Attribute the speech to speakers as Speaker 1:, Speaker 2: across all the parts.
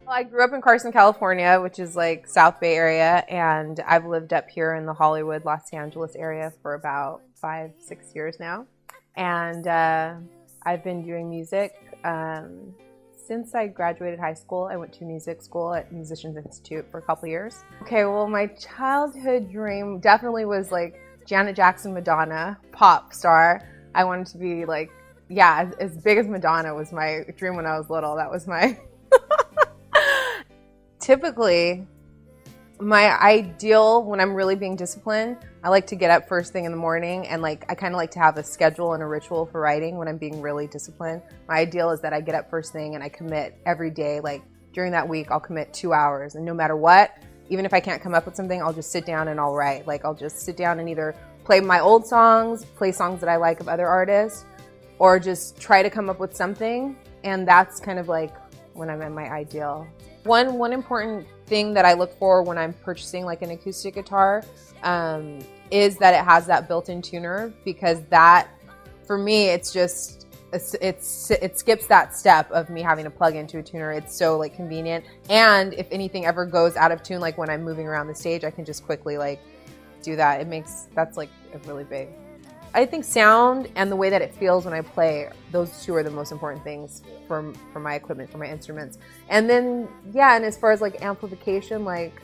Speaker 1: Well, I grew up in Carson, California, which is like South Bay area, and I've lived up here in the Hollywood, Los Angeles area for about 5, 6 years now. And I've been doing music since I graduated high school. I went to music school at Musicians Institute for a couple years. Okay, well, my childhood dream definitely was like Janet Jackson, Madonna, pop star. I wanted to be like, yeah, as big as Madonna was my dream when I was little. That was my typically, my ideal when I'm really being disciplined, I like to get up first thing in the morning and like I kind of like to have a schedule and a ritual for writing when I'm being really disciplined. My ideal is that I get up first thing and I commit every day. Like during that week, I'll commit 2 hours, and no matter what, even if I can't come up with something, I'll just sit down and I'll write. Like I'll just sit down and either play my old songs, play songs that I like of other artists, or just try to come up with something. And that's kind of like when I'm in my ideal. One important thing that I look for when I'm purchasing like an acoustic guitar is that it has that built-in tuner, because that, for me, it's just, it skips that step of me having to plug into a tuner. It's so like convenient. And if anything ever goes out of tune, like when I'm moving around the stage, I can just quickly like do that. That's like a really big. I think sound and the way that it feels when I play, those two are the most important things for my equipment, for my instruments. And then, yeah, and as far as like amplification, like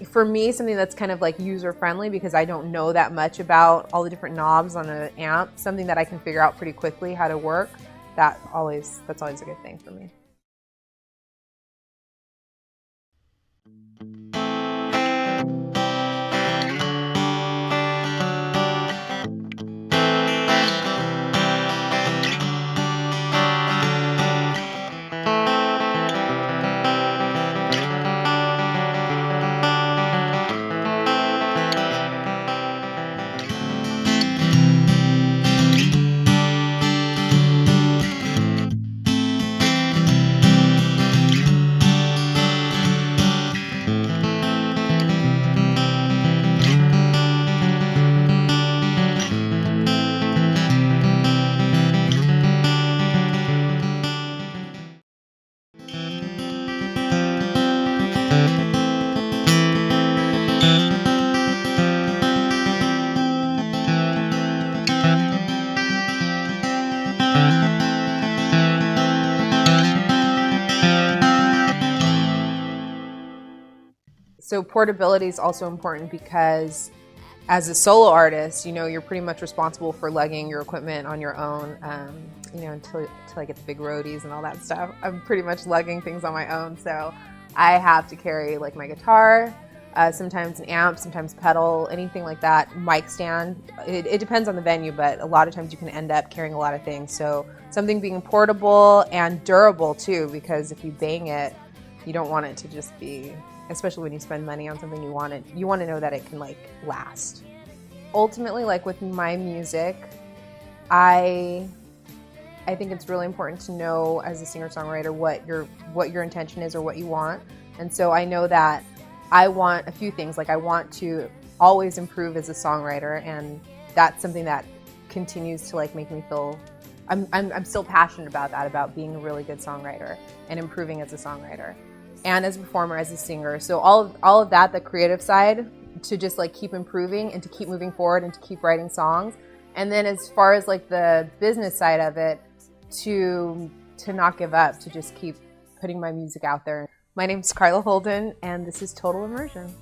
Speaker 1: for me, something that's kind of like user-friendly, because I don't know that much about all the different knobs on an amp, something that I can figure out pretty quickly how to work, that's always a good thing for me. So portability is also important because as a solo artist, you're pretty much responsible for lugging your equipment on your own, until I get the big roadies and all that stuff. I'm pretty much lugging things on my own. So I have to carry like my guitar, sometimes an amp, sometimes pedal, anything like that, mic stand. It depends on the venue, but a lot of times you can end up carrying a lot of things. So something being portable and durable too, because if you bang it, you don't want it to just be, especially when you spend money on something, you want to know that it can like last. Ultimately, like with my music, I think it's really important to know as a singer-songwriter what your intention is or what you want. And so I know that I want a few things. Like I want to always improve as a songwriter, and that's something that continues to like make me feel I'm still passionate about that, about being a really good songwriter and improving as a songwriter. And as a performer, as a singer. So all of that, the creative side, to just like keep improving and to keep moving forward and to keep writing songs. And then as far as like the business side of it, to not give up, to just keep putting my music out there. My name's Carla Holden, and this is Total Immersion.